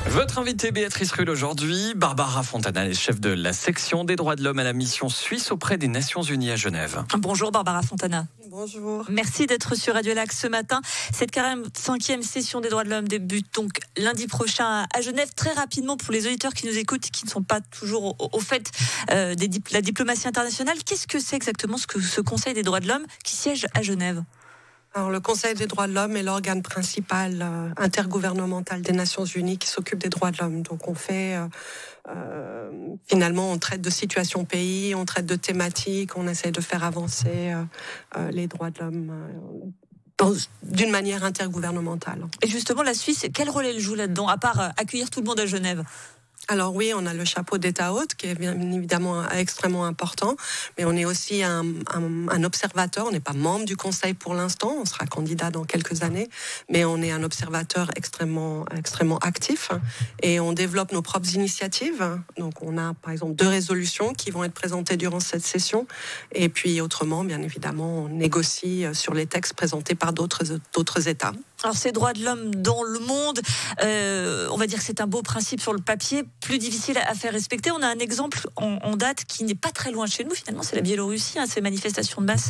Votre invitée Béatrice Rulle aujourd'hui, Barbara Fontana est chef de la section des droits de l'homme à la mission suisse auprès des Nations Unies à Genève. Bonjour Barbara Fontana. Bonjour. Merci d'être sur Radio Lac ce matin. Cette 45e session des droits de l'homme débute donc lundi prochain à Genève. Très rapidement pour les auditeurs qui nous écoutent et qui ne sont pas toujours au fait de la diplomatie internationale, qu'est-ce que c'est exactement ce Conseil des droits de l'homme qui siège à Genève ? Alors, le Conseil des droits de l'homme est l'organe principal intergouvernemental des Nations Unies qui s'occupe des droits de l'homme. Donc on fait, finalement, on traite de situation pays, on traite de thématiques, on essaie de faire avancer les droits de l'homme d'une manière intergouvernementale. Et justement, la Suisse, quel rôle elle joue là-dedans, à part accueillir tout le monde à Genève ? Alors oui, on a le chapeau d'État hôte qui est bien évidemment extrêmement important, mais on est aussi un observateur. On n'est pas membre du Conseil pour l'instant, on sera candidat dans quelques années, mais on est un observateur extrêmement actif et on développe nos propres initiatives. Donc on a par exemple 2 résolutions qui vont être présentées durant cette session, et puis autrement, bien évidemment, on négocie sur les textes présentés par d'autres États. Alors ces droits de l'homme dans le monde, on va dire que c'est un beau principe sur le papier, plus difficile à faire respecter. On a un exemple en date qui n'est pas très loin de chez nous, finalement, c'est la Biélorussie, ces manifestations de masse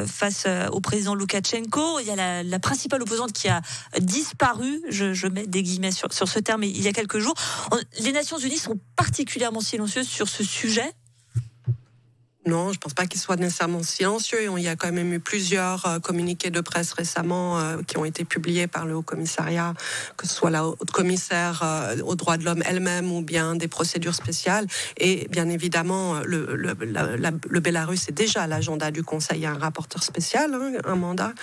face au président Loukachenko. Il y a la principale opposante qui a disparu, je mets des guillemets sur ce terme, il y a quelques jours. Les Nations Unies sont particulièrement silencieuses sur ce sujet. Non, je ne pense pas qu'il soit nécessairement silencieux. Il y a quand même eu plusieurs communiqués de presse récemment qui ont été publiés par le Haut-Commissariat, que ce soit la Haute-Commissaire aux droits de l'homme elle-même ou bien des procédures spéciales. Et bien évidemment, le Bélarus est déjà à l'agenda du Conseil. Il y a un rapporteur spécial, un mandat.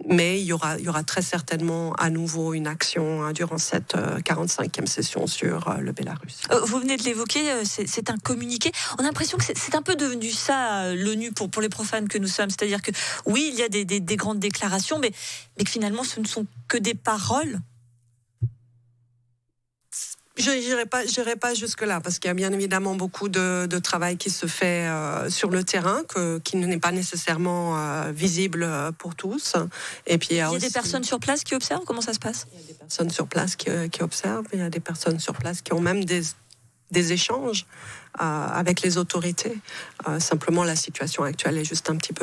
Mais il y aura très certainement à nouveau une action durant cette 45e session sur le Bélarus. Vous venez de l'évoquer, c'est un communiqué. On a l'impression que c'est un peu devenu ça, l'ONU, pour les profanes que nous sommes. C'est-à-dire que, oui, il y a des grandes déclarations, mais que finalement, ce ne sont que des paroles. Je n'irai pas jusque-là, parce qu'il y a bien évidemment beaucoup de travail qui se fait sur le terrain, qui n'est pas nécessairement visible pour tous. Et puis, il y a aussi des personnes sur place qui observent. Comment ça se passe ? Il y a des personnes sur place qui observent. Il y a des personnes sur place qui ont même des échanges avec les autorités. Simplement, la situation actuelle est juste un petit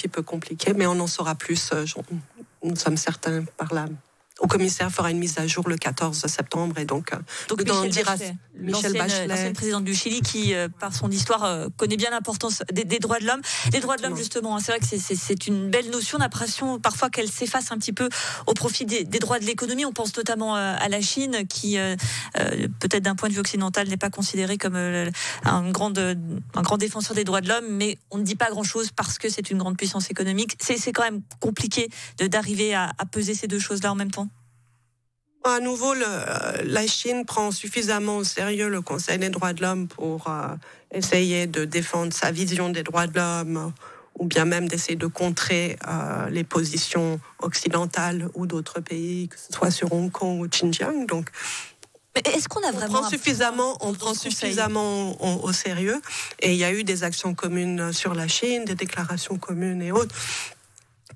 peu compliquée, mais on en saura plus. Nous sommes certains par là. Au commissaire fera une mise à jour le 14 septembre et donc Michel Bachelet, l'ancienne présidente du Chili qui, par son histoire, connaît bien l'importance des droits de l'homme. Les droits de l'homme, justement, c'est vrai que c'est une belle notion. On a l'impression parfois qu'elle s'efface un petit peu au profit des droits de l'économie. On pense notamment à la Chine qui, peut-être d'un point de vue occidental, n'est pas considérée comme un grand défenseur des droits de l'homme, mais on ne dit pas grand-chose parce que c'est une grande puissance économique. C'est quand même compliqué d'arriver à peser ces deux choses-là en même temps. À nouveau, la Chine prend suffisamment au sérieux le Conseil des droits de l'homme pour essayer de défendre sa vision des droits de l'homme, ou bien même d'essayer de contrer les positions occidentales ou d'autres pays, que ce soit sur Hong Kong ou Xinjiang. Donc, mais est-ce qu'on a vraiment on prend suffisamment au sérieux, et il y a eu des actions communes sur la Chine, des déclarations communes et autres,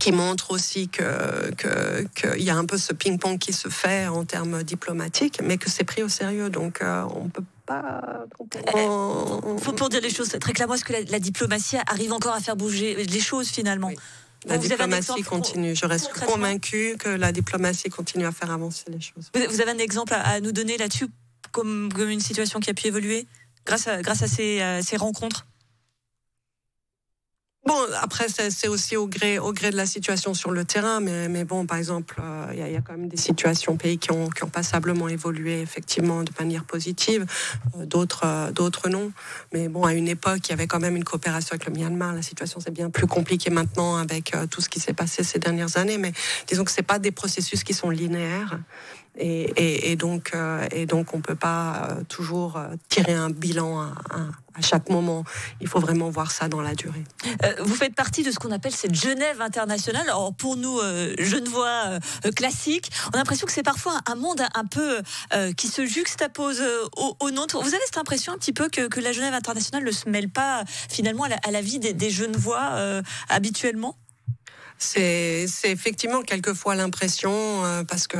qui montre aussi qu'il y a un peu ce ping-pong qui se fait en termes diplomatiques, mais que c'est pris au sérieux. Donc, on peut pas... Pour dire les choses très clairement, est-ce que la diplomatie arrive encore à faire bouger les choses, finalement ? Oui. La diplomatie continue. Je reste convaincue que la diplomatie continue à faire avancer les choses. Vous avez un exemple à nous donner là-dessus, comme une situation qui a pu évoluer grâce à ces rencontres ? Bon, après, c'est aussi au gré de la situation sur le terrain, mais bon, par exemple, il y a quand même des situations pays qui ont passablement évolué, effectivement, de manière positive, d'autres non. Mais bon, à une époque, il y avait quand même une coopération avec le Myanmar. La situation, c'est bien plus compliqué maintenant avec tout ce qui s'est passé ces dernières années, mais disons que c'est pas des processus qui sont linéaires. Et donc, on peut pas toujours tirer un bilan à chaque moment. Il faut vraiment voir ça dans la durée. Vous faites partie de ce qu'on appelle cette Genève internationale. Alors pour nous, Genevois classiques, on a l'impression que c'est parfois un monde un peu qui se juxtapose au nôtre. Vous avez cette impression un petit peu que la Genève internationale ne se mêle pas finalement à la vie des Genevois habituellement ? C'est effectivement quelquefois l'impression, parce que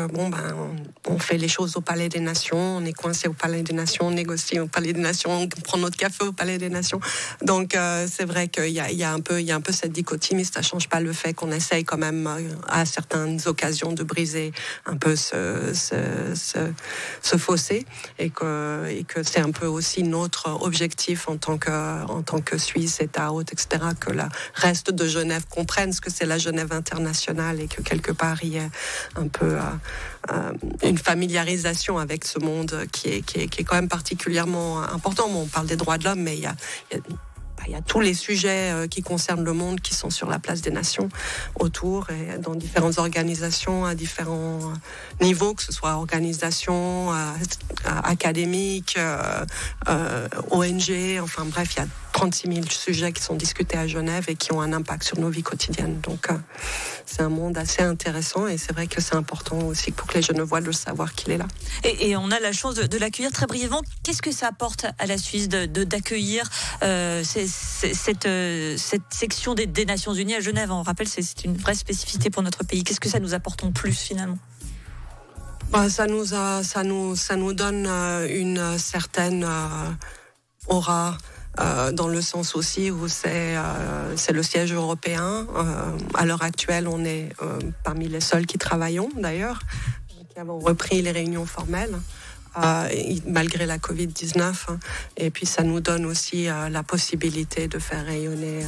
on fait les choses au Palais des Nations, on est coincé au Palais des Nations, on négocie au Palais des Nations, on prend notre café au Palais des Nations. Donc c'est vrai qu'il y a un peu cette dichotomie. Ça change pas le fait qu'on essaye quand même à certaines occasions de briser un peu ce fossé, et que c'est un peu aussi notre objectif en tant que Suisse, État hôte, etc., que le reste de Genève comprenne ce que c'est la Genève internationale, et que quelque part il y ait un peu une familiarisation avec ce monde qui est quand même particulièrement important. Bon, on parle des droits de l'homme, mais il y a tous les sujets qui concernent le monde qui sont sur la place des nations autour, et dans différentes organisations à différents niveaux, que ce soit organisations académiques, ONG, enfin bref, il y a 36 000 sujets qui sont discutés à Genève et qui ont un impact sur nos vies quotidiennes. Donc c'est un monde assez intéressant, et c'est vrai que c'est important aussi pour que les Genevois le savoir qu'il est là. Et on a la chance de l'accueillir très brièvement. Qu'est-ce que ça apporte à la Suisse d'accueillir cette section des Nations Unies à Genève? On rappelle, c'est une vraie spécificité pour notre pays. Qu'est-ce que ça nous apporte en plus finalement? Ça nous donne une certaine aura, dans le sens aussi où c'est le siège européen. À l'heure actuelle, on est parmi les seuls qui travaillons d'ailleurs, qui avons repris les réunions formelles. Malgré la Covid-19, et puis ça nous donne aussi la possibilité de faire rayonner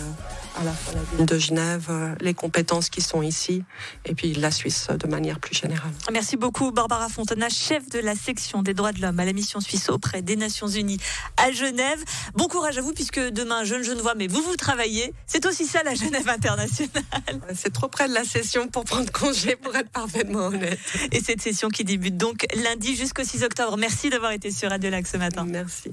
à la fois la ville de Genève, les compétences qui sont ici, et puis la Suisse de manière plus générale. Merci beaucoup Barbara Fontana, chef de la section des droits de l'homme à la mission suisse auprès des Nations Unies à Genève. Bon courage à vous, puisque demain, jeune Genevois, mais vous travaillez. C'est aussi ça la Genève internationale. C'est trop près de la session pour prendre congé, pour être parfaitement honnête. Et cette session qui débute donc lundi jusqu'au 6 octobre. Merci d'avoir été sur Radio Lac ce matin. Merci.